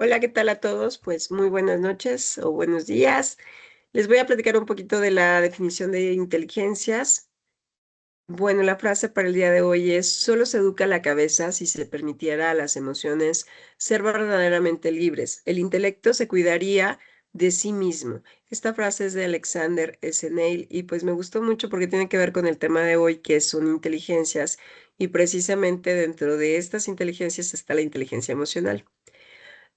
Hola, ¿qué tal a todos? Pues muy buenas noches o buenos días. Les voy a platicar un poquito de la definición de inteligencias. Bueno, la frase para el día de hoy es: solo se educa la cabeza si se permitiera a las emociones ser verdaderamente libres. El intelecto se cuidaría de sí mismo. Esta frase es de Alexander S. Neil y pues me gustó mucho porque tiene que ver con el tema de hoy, que son inteligencias, y precisamente dentro de estas inteligencias está la inteligencia emocional.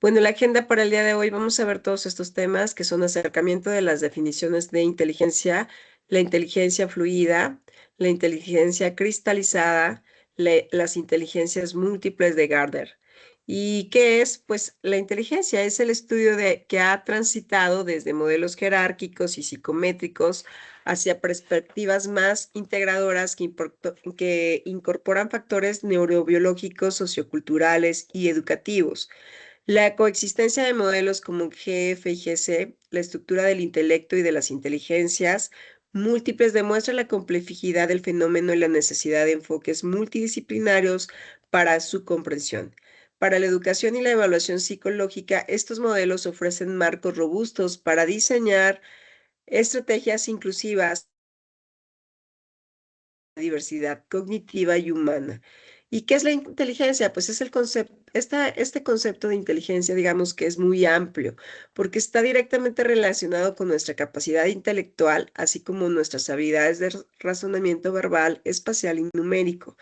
Bueno, la agenda para el día de hoy vamos a ver todos estos temas que son acercamiento de las definiciones de inteligencia, la inteligencia fluida, la inteligencia cristalizada, las inteligencias múltiples de Gardner. ¿Y qué es? Pues la inteligencia es el estudio que ha transitado desde modelos jerárquicos y psicométricos hacia perspectivas más integradoras que incorporan factores neurobiológicos, socioculturales y educativos. La coexistencia de modelos como GF y GC, la estructura del intelecto y de las inteligencias múltiples, demuestra la complejidad del fenómeno y la necesidad de enfoques multidisciplinarios para su comprensión. Para la educación y la evaluación psicológica, estos modelos ofrecen marcos robustos para diseñar estrategias inclusivas, diversidad cognitiva y humana. ¿Y qué es la inteligencia? Pues es el concepto, este concepto de inteligencia, digamos que es muy amplio, porque está directamente relacionado con nuestra capacidad intelectual, así como nuestras habilidades de razonamiento verbal, espacial y numérico.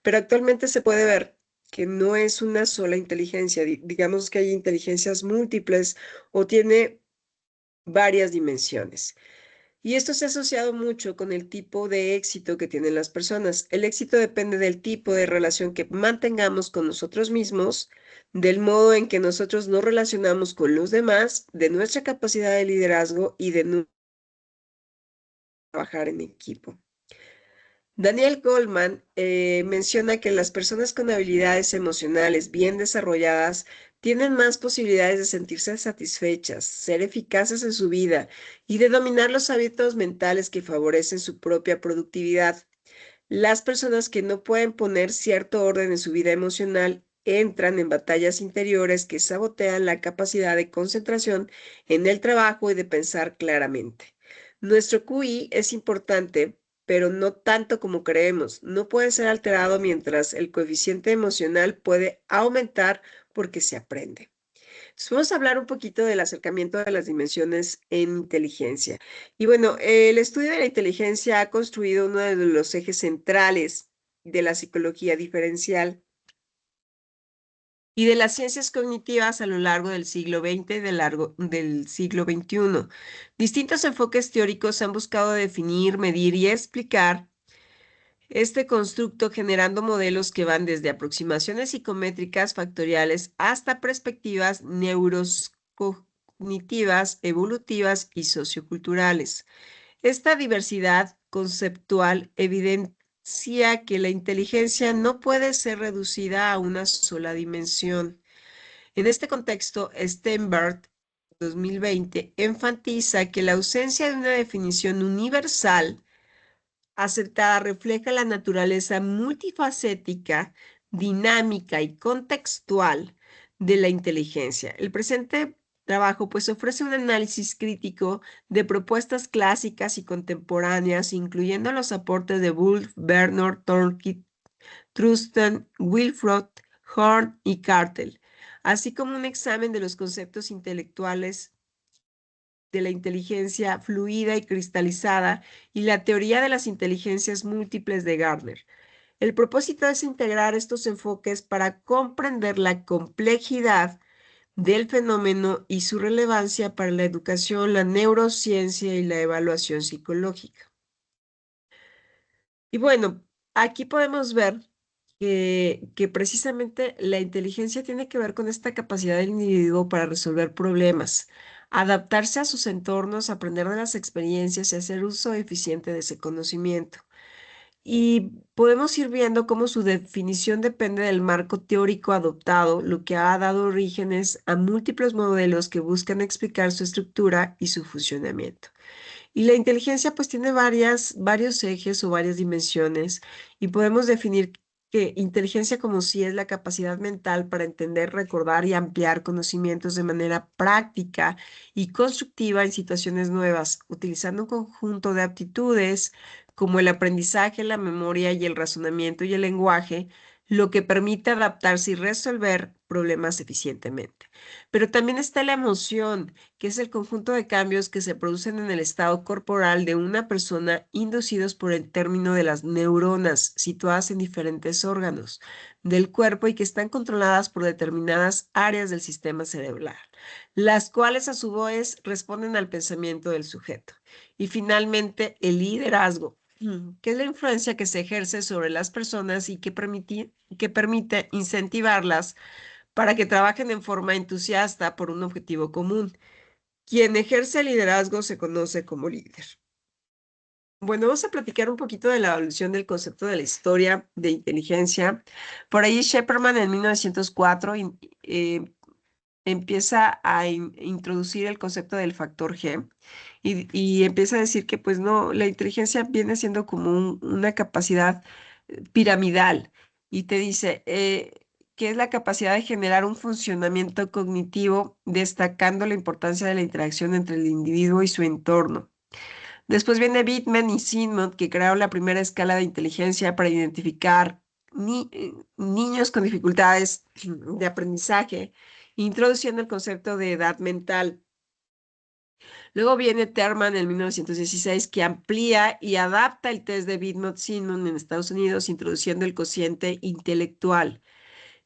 Pero actualmente se puede ver que no es una sola inteligencia, digamos que hay inteligencias múltiples o tiene varias dimensiones. Y esto se ha asociado mucho con el tipo de éxito que tienen las personas. El éxito depende del tipo de relación que mantengamos con nosotros mismos, del modo en que nosotros nos relacionamos con los demás, de nuestra capacidad de liderazgo y de trabajar en equipo. Daniel Goldman menciona que las personas con habilidades emocionales bien desarrolladas tienen más posibilidades de sentirse satisfechas, ser eficaces en su vida y de dominar los hábitos mentales que favorecen su propia productividad. Las personas que no pueden poner cierto orden en su vida emocional entran en batallas interiores que sabotean la capacidad de concentración en el trabajo y de pensar claramente. Nuestro QI es importante, pero no tanto como creemos. No puede ser alterado mientras el coeficiente emocional puede aumentar porque se aprende. Entonces, vamos a hablar un poquito del acercamiento de las dimensiones en inteligencia. Y bueno, el estudio de la inteligencia ha construido uno de los ejes centrales de la psicología diferencial y de las ciencias cognitivas a lo largo del siglo XX y del siglo XXI. Distintos enfoques teóricos han buscado definir, medir y explicar este constructo, generando modelos que van desde aproximaciones psicométricas factoriales hasta perspectivas neurocognitivas, evolutivas y socioculturales. Esta diversidad conceptual evidencia que la inteligencia no puede ser reducida a una sola dimensión. En este contexto, Steinberg 2020 enfatiza que la ausencia de una definición universal aceptada refleja la naturaleza multifacética, dinámica y contextual de la inteligencia. El presente trabajo pues ofrece un análisis crítico de propuestas clásicas y contemporáneas, incluyendo los aportes de Wolff, Bernard, Thorndike, Truston, Wilfrod, Horn y Cartel, así como un examen de los conceptos intelectuales de la inteligencia fluida y cristalizada y la teoría de las inteligencias múltiples de Gardner. El propósito es integrar estos enfoques para comprender la complejidad del fenómeno y su relevancia para la educación, la neurociencia y la evaluación psicológica. Y bueno, aquí podemos ver que precisamente la inteligencia tiene que ver con esta capacidad del individuo para resolver problemas, adaptarse a sus entornos, aprender de las experiencias y hacer uso eficiente de ese conocimiento. Y podemos ir viendo cómo su definición depende del marco teórico adoptado, lo que ha dado orígenes a múltiples modelos que buscan explicar su estructura y su funcionamiento. Y la inteligencia pues tiene varios ejes o varias dimensiones y podemos definir que inteligencia como si es la capacidad mental para entender, recordar y ampliar conocimientos de manera práctica y constructiva en situaciones nuevas, utilizando un conjunto de aptitudes como el aprendizaje, la memoria y el razonamiento y el lenguaje, lo que permite adaptarse y resolver problemas eficientemente. Pero también está la emoción, que es el conjunto de cambios que se producen en el estado corporal de una persona inducidos por el término de las neuronas situadas en diferentes órganos del cuerpo y que están controladas por determinadas áreas del sistema cerebral, las cuales a su vez responden al pensamiento del sujeto. Y finalmente, el liderazgo, que es la influencia que se ejerce sobre las personas y que permite incentivarlas para que trabajen en forma entusiasta por un objetivo común. Quien ejerce liderazgo se conoce como líder. Bueno, vamos a platicar un poquito de la evolución del concepto de la historia de inteligencia. Por ahí Shepperman en 1904 empieza a introducir el concepto del factor G y empieza a decir que pues no, la inteligencia viene siendo como una capacidad piramidal y te dice que es la capacidad de generar un funcionamiento cognitivo destacando la importancia de la interacción entre el individuo y su entorno. Después viene Bitman y Simon, que crearon la primera escala de inteligencia para identificar niños con dificultades de aprendizaje, introduciendo el concepto de edad mental. Luego viene Terman en 1916, que amplía y adapta el test de Bitman-Simon en Estados Unidos, introduciendo el cociente intelectual.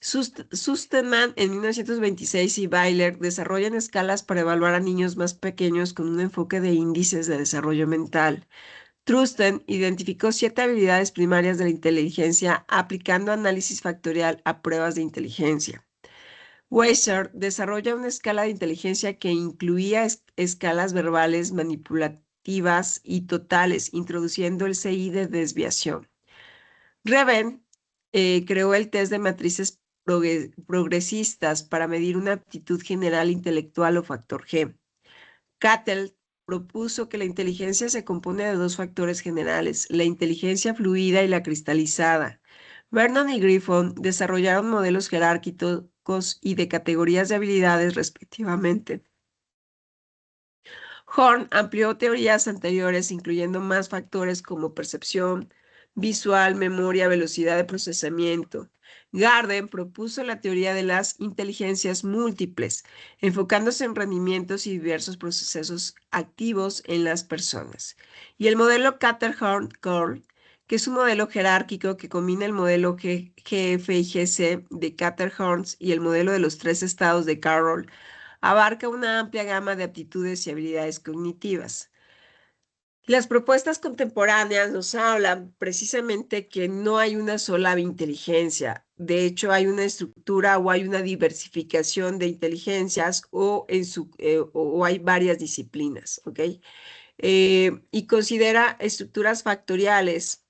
Susterman en 1926 y Weiler desarrollan escalas para evaluar a niños más pequeños con un enfoque de índices de desarrollo mental. Trusten identificó 7 habilidades primarias de la inteligencia aplicando análisis factorial a pruebas de inteligencia. Weiser desarrolla una escala de inteligencia que incluía escalas verbales, manipulativas y totales, introduciendo el CI de desviación. Reven creó el test de matrices progresistas para medir una aptitud general intelectual o factor G. Cattell propuso que la inteligencia se compone de 2 factores generales, la inteligencia fluida y la cristalizada. Vernon y Griffon desarrollaron modelos jerárquicos y de categorías de habilidades respectivamente. Horn amplió teorías anteriores, incluyendo más factores como percepción visual, memoria, velocidad de procesamiento. Garden propuso la teoría de las inteligencias múltiples, enfocándose en rendimientos y diversos procesos activos en las personas. Y el modelo Catter-Horn-Carroll, que es un modelo jerárquico que combina el modelo GF y GC de Catter-Horns y el modelo de los 3 estados de Carroll, abarca una amplia gama de aptitudes y habilidades cognitivas. Las propuestas contemporáneas nos hablan precisamente que no hay una sola inteligencia. De hecho, hay una estructura o hay una diversificación de inteligencias o hay varias disciplinas, ¿ok? Y considera estructuras factoriales,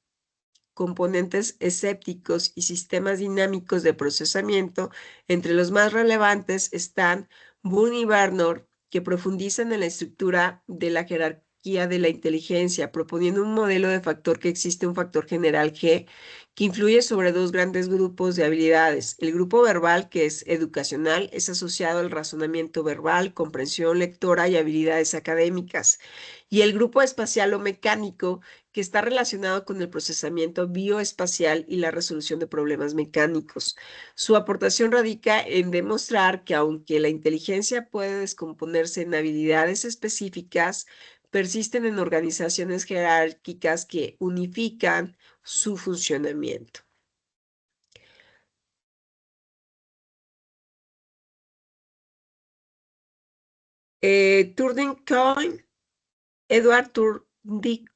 componentes escépticos y sistemas dinámicos de procesamiento. Entre los más relevantes están Boone y Barnard, que profundizan en la estructura de la jerarquía de la inteligencia, proponiendo un modelo de factor que existe un factor general G, que influye sobre 2 grandes grupos de habilidades. El grupo verbal, que es educacional, es asociado al razonamiento verbal, comprensión lectora y habilidades académicas. Y el grupo espacial o mecánico, que está relacionado con el procesamiento bioespacial y la resolución de problemas mecánicos. Su aportación radica en demostrar que aunque la inteligencia puede descomponerse en habilidades específicas, persisten en organizaciones jerárquicas que unifican su funcionamiento. Turing Coin, Edward Turing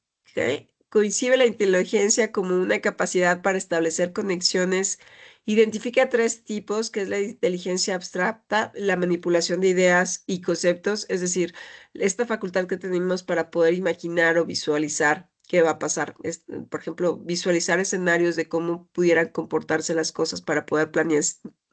concibe la inteligencia como una capacidad para establecer conexiones. Identifica 3 tipos, que es la inteligencia abstracta, la manipulación de ideas y conceptos, es decir, esta facultad que tenemos para poder imaginar o visualizar qué va a pasar. Por ejemplo, visualizar escenarios de cómo pudieran comportarse las cosas para poder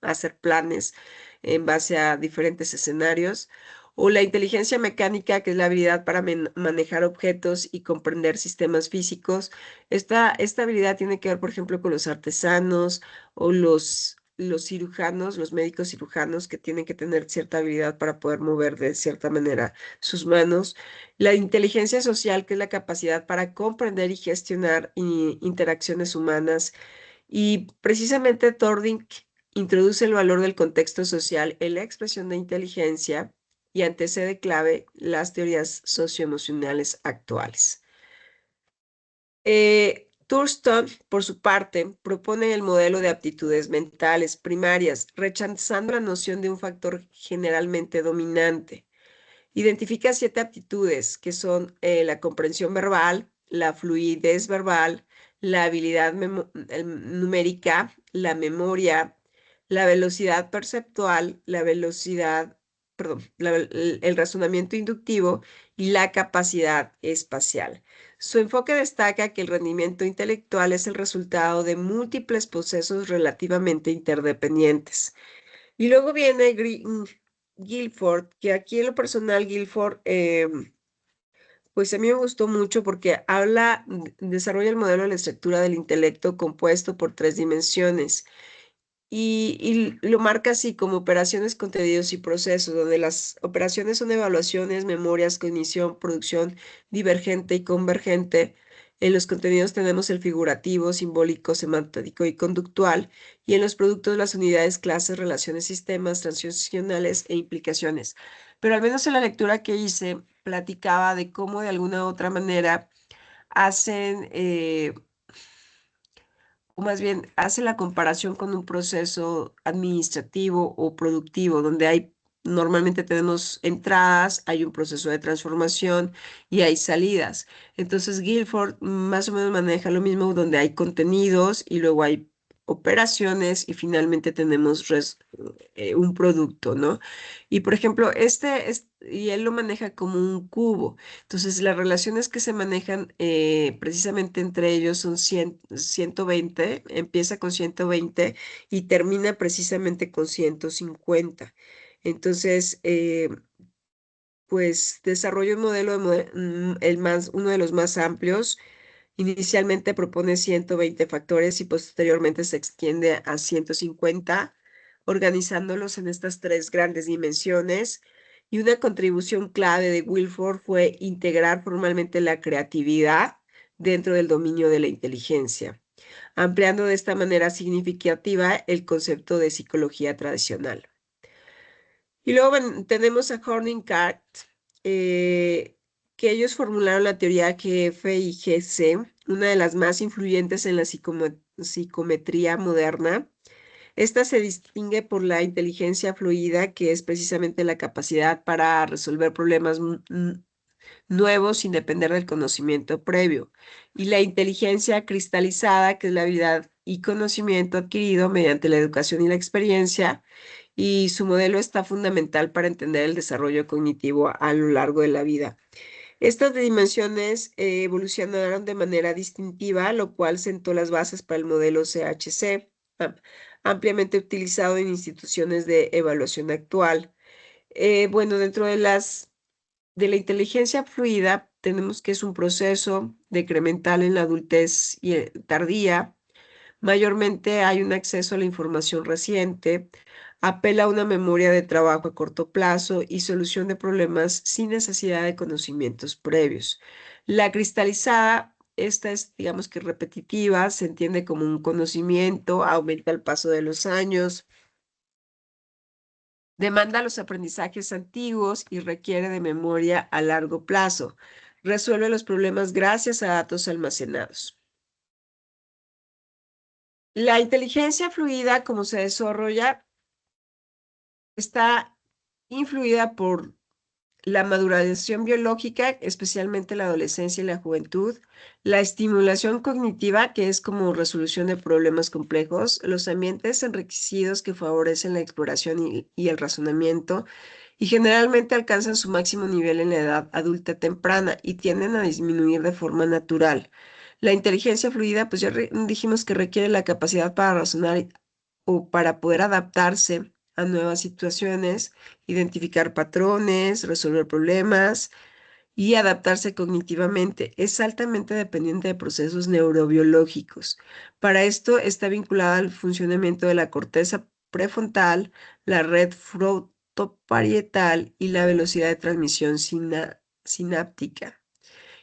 hacer planes en base a diferentes escenarios. O la inteligencia mecánica, que es la habilidad para manejar objetos y comprender sistemas físicos. Esta habilidad tiene que ver, por ejemplo, con los artesanos o los cirujanos, los médicos cirujanos que tienen que tener cierta habilidad para poder mover de cierta manera sus manos. La inteligencia social, que es la capacidad para comprender y gestionar interacciones humanas. Y precisamente Thorndike introduce el valor del contexto social en la expresión de inteligencia y antecede clave las teorías socioemocionales actuales. Thurston, por su parte, propone el modelo de aptitudes mentales primarias, rechazando la noción de un factor generalmente dominante. Identifica 7 aptitudes que son la comprensión verbal, la fluidez verbal, la habilidad numérica, la memoria, la velocidad perceptual, el razonamiento inductivo y la capacidad espacial. Su enfoque destaca que el rendimiento intelectual es el resultado de múltiples procesos relativamente interdependientes. Y luego viene Guilford, que aquí en lo personal, Guilford, pues a mí me gustó mucho porque desarrolla el modelo de la estructura del intelecto compuesto por 3 dimensiones y lo marca así como operaciones, contenidos y procesos, donde las operaciones son evaluaciones, memorias, cognición, producción divergente y convergente. En los contenidos tenemos el figurativo, simbólico, semántico y conductual, y en los productos las unidades, clases, relaciones, sistemas, transicionales e implicaciones. Pero al menos en la lectura que hice, platicaba de cómo de alguna u otra manera hacen o más bien hace la comparación con un proceso administrativo o productivo, donde normalmente tenemos entradas, hay un proceso de transformación y hay salidas. Entonces, Guilford más o menos maneja lo mismo, donde hay contenidos y luego hay operaciones y finalmente tenemos un producto, ¿no? Y por ejemplo, y él lo maneja como un cubo. Entonces, las relaciones que se manejan precisamente entre ellos son 120, empieza con 120 y termina precisamente con 150. Entonces, pues desarrolla un modelo, uno de los más amplios. Inicialmente propone 120 factores y posteriormente se extiende a 150, organizándolos en estas 3 grandes dimensiones. Y una contribución clave de Wilford fue integrar formalmente la creatividad dentro del dominio de la inteligencia, ampliando de esta manera significativa el concepto de psicología tradicional. Y luego tenemos a Horningard, eh, que ellos formularon la teoría GF y GC, una de las más influyentes en la psicometría moderna. Esta se distingue por la inteligencia fluida, que es precisamente la capacidad para resolver problemas nuevos sin depender del conocimiento previo, y la inteligencia cristalizada, que es la habilidad y conocimiento adquirido mediante la educación y la experiencia, y su modelo está fundamental para entender el desarrollo cognitivo a lo largo de la vida. Estas dimensiones evolucionaron de manera distintiva, lo cual sentó las bases para el modelo CHC, ampliamente utilizado en instituciones de evaluación actual. Bueno, dentro de la inteligencia fluida, tenemos que es un proceso decremental en la adultez y tardía. Mayormente hay un acceso a la información reciente, apela a una memoria de trabajo a corto plazo y solución de problemas sin necesidad de conocimientos previos. La cristalizada, esta es, digamos que repetitiva, se entiende como un conocimiento, aumenta el paso de los años, demanda los aprendizajes antiguos y requiere de memoria a largo plazo. Resuelve los problemas gracias a datos almacenados. La inteligencia fluida, como se desarrolla, está influida por la maduración biológica, especialmente la adolescencia y la juventud, la estimulación cognitiva, que es como resolución de problemas complejos, los ambientes enriquecidos que favorecen la exploración y el razonamiento, y generalmente alcanzan su máximo nivel en la edad adulta temprana y tienden a disminuir de forma natural. La inteligencia fluida, pues ya dijimos que requiere la capacidad para razonar o para poder adaptarse a nuevas situaciones, identificar patrones, resolver problemas y adaptarse cognitivamente. Es altamente dependiente de procesos neurobiológicos. Para esto está vinculada al funcionamiento de la corteza prefrontal, la red frontoparietal y la velocidad de transmisión sináptica.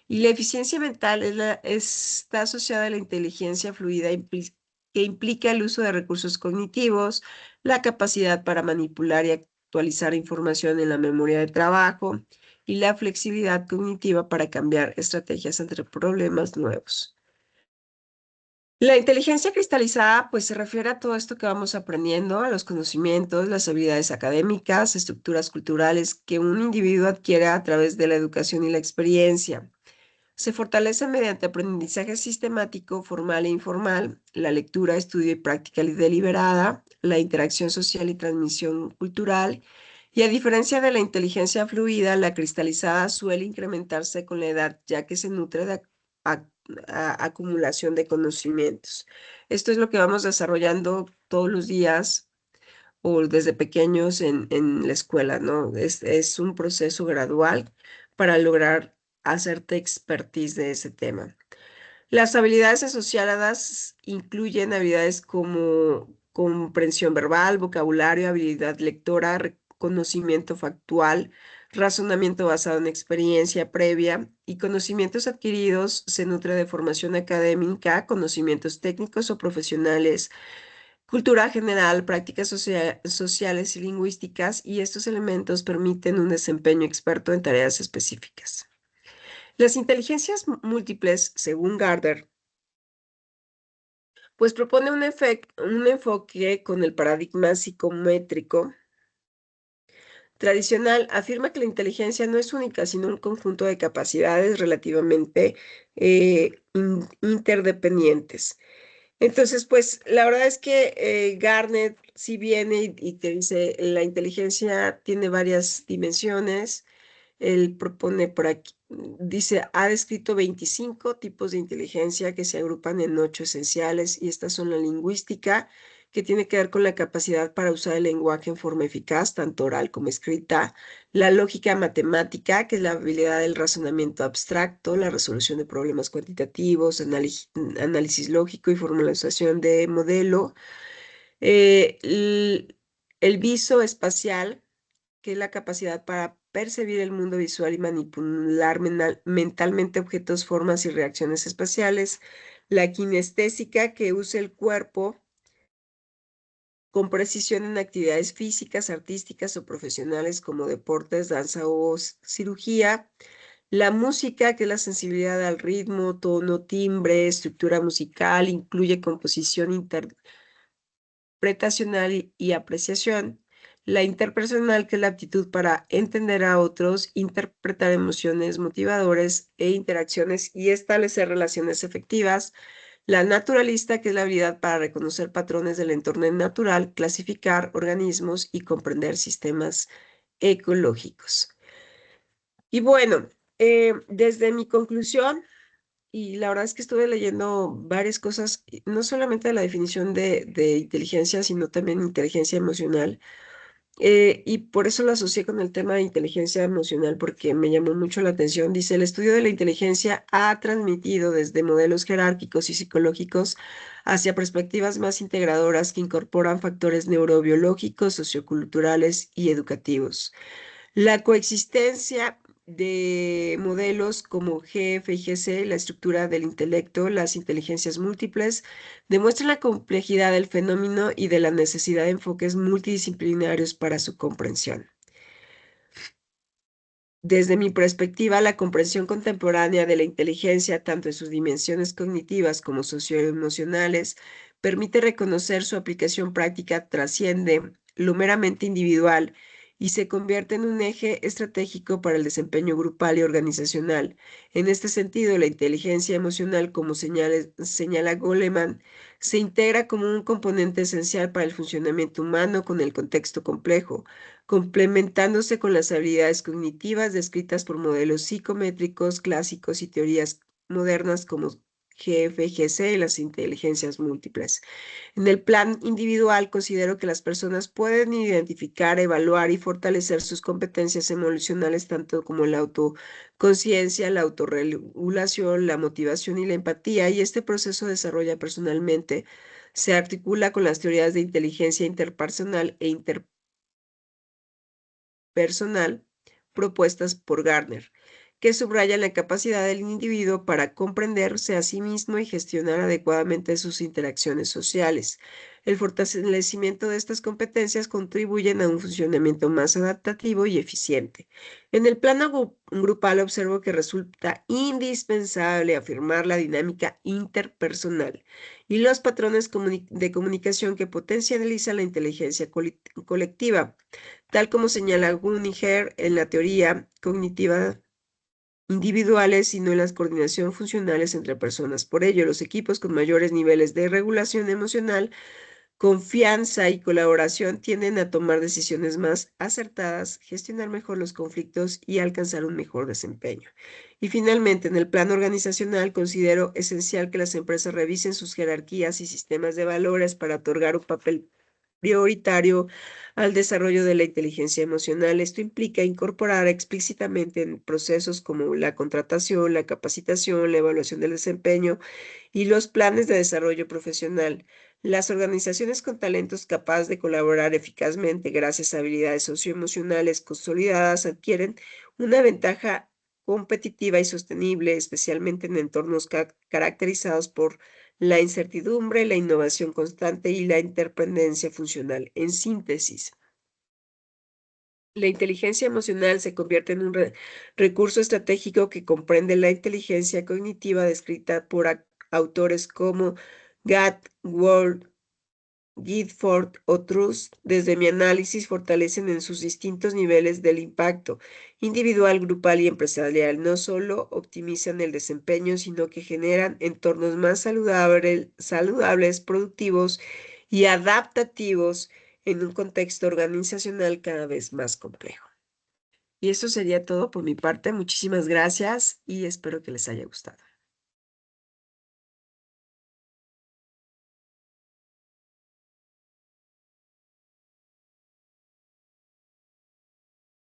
Y la eficiencia mental está asociada a la inteligencia fluida que implica el uso de recursos cognitivos, la capacidad para manipular y actualizar información en la memoria de trabajo y la flexibilidad cognitiva para cambiar estrategias entre problemas nuevos. La inteligencia cristalizada, pues se refiere a todo esto que vamos aprendiendo, a los conocimientos, las habilidades académicas, estructuras culturales que un individuo adquiere a través de la educación y la experiencia. Se fortalece mediante aprendizaje sistemático, formal e informal, la lectura, estudio y práctica deliberada, la interacción social y transmisión cultural, y a diferencia de la inteligencia fluida, la cristalizada suele incrementarse con la edad, ya que se nutre de acumulación de conocimientos. Esto es lo que vamos desarrollando todos los días o desde pequeños en la escuela, ¿no? Es un proceso gradual para lograr hacerte expertise de ese tema. Las habilidades asociadas incluyen habilidades como comprensión verbal, vocabulario, habilidad lectora, conocimiento factual, razonamiento basado en experiencia previa y conocimientos adquiridos se nutre de formación académica, conocimientos técnicos o profesionales, cultura general, prácticas sociales y lingüísticas, y estos elementos permiten un desempeño experto en tareas específicas. Las inteligencias múltiples, según Gardner, pues propone un enfoque con el paradigma psicométrico tradicional. Afirma que la inteligencia no es única, sino un conjunto de capacidades relativamente interdependientes. Entonces, pues la verdad es que Garnet sí viene y te dice, la inteligencia tiene varias dimensiones. Él propone por aquí, dice, ha descrito 25 tipos de inteligencia que se agrupan en 8 esenciales y estas son la lingüística, que tiene que ver con la capacidad para usar el lenguaje en forma eficaz, tanto oral como escrita, la lógica matemática, que es la habilidad del razonamiento abstracto, la resolución de problemas cuantitativos, análisis lógico y formalización de modelo, el viso espacial, que es la capacidad para percibir el mundo visual y manipular mentalmente objetos, formas y reacciones espaciales, la kinestésica, que usa el cuerpo con precisión en actividades físicas, artísticas o profesionales como deportes, danza o cirugía, la música, que es la sensibilidad al ritmo, tono, timbre, estructura musical, incluye composición interpretacional y apreciación. La interpersonal, que es la aptitud para entender a otros, interpretar emociones, motivadores e interacciones y establecer relaciones efectivas. La naturalista, que es la habilidad para reconocer patrones del entorno natural, clasificar organismos y comprender sistemas ecológicos. Y bueno, desde mi conclusión, y la verdad es que estuve leyendo varias cosas, no solamente de la definición de inteligencia, sino también inteligencia emocional. Y por eso lo asocié con el tema de inteligencia emocional, porque me llamó mucho la atención. Dice, el estudio de la inteligencia ha transmitido desde modelos jerárquicos y psicológicos hacia perspectivas más integradoras que incorporan factores neurobiológicos, socioculturales y educativos. La coexistencia de modelos como GF y GC, la estructura del intelecto, las inteligencias múltiples, demuestra la complejidad del fenómeno y de la necesidad de enfoques multidisciplinarios para su comprensión. Desde mi perspectiva, la comprensión contemporánea de la inteligencia, tanto en sus dimensiones cognitivas como socioemocionales, permite reconocer su aplicación práctica, trasciende lo meramente individual y se convierte en un eje estratégico para el desempeño grupal y organizacional. En este sentido, la inteligencia emocional, como señala Goleman, se integra como un componente esencial para el funcionamiento humano con el contexto complejo, complementándose con las habilidades cognitivas descritas por modelos psicométricos clásicos y teorías modernas como GFGC y las inteligencias múltiples. En el plan individual, considero que las personas pueden identificar, evaluar y fortalecer sus competencias emocionales, tanto como la autoconciencia, la autorregulación, la motivación y la empatía, y este proceso desarrolla personalmente. Se articula con las teorías de inteligencia interpersonal e interpersonal propuestas por Gardner, que subrayan la capacidad del individuo para comprenderse a sí mismo y gestionar adecuadamente sus interacciones sociales. El fortalecimiento de estas competencias contribuyen a un funcionamiento más adaptativo y eficiente. En el plano grupal observo que resulta indispensable afirmar la dinámica interpersonal y los patrones de comunicación que potencializan la inteligencia colectiva, tal como señala Gunninger en la teoría cognitiva individuales, sino en la coordinación funcionales entre personas. Por ello, los equipos con mayores niveles de regulación emocional, confianza y colaboración tienden a tomar decisiones más acertadas, gestionar mejor los conflictos y alcanzar un mejor desempeño. Y finalmente, en el plano organizacional, considero esencial que las empresas revisen sus jerarquías y sistemas de valores para otorgar un papel prioritario al desarrollo de la inteligencia emocional. Esto implica incorporar explícitamente en procesos como la contratación, la capacitación, la evaluación del desempeño y los planes de desarrollo profesional. Las organizaciones con talentos capaces de colaborar eficazmente gracias a habilidades socioemocionales consolidadas adquieren una ventaja competitiva y sostenible, especialmente en entornos caracterizados por la incertidumbre, la innovación constante y la interdependencia funcional. En síntesis, la inteligencia emocional se convierte en un recurso estratégico que comprende la inteligencia cognitiva descrita por autores como Gatt, Ward, Gifford o Trust. Desde mi análisis, fortalecen en sus distintos niveles del impacto individual, grupal y empresarial. No solo optimizan el desempeño, sino que generan entornos más saludables, productivos y adaptativos en un contexto organizacional cada vez más complejo. Y eso sería todo por mi parte. Muchísimas gracias y espero que les haya gustado.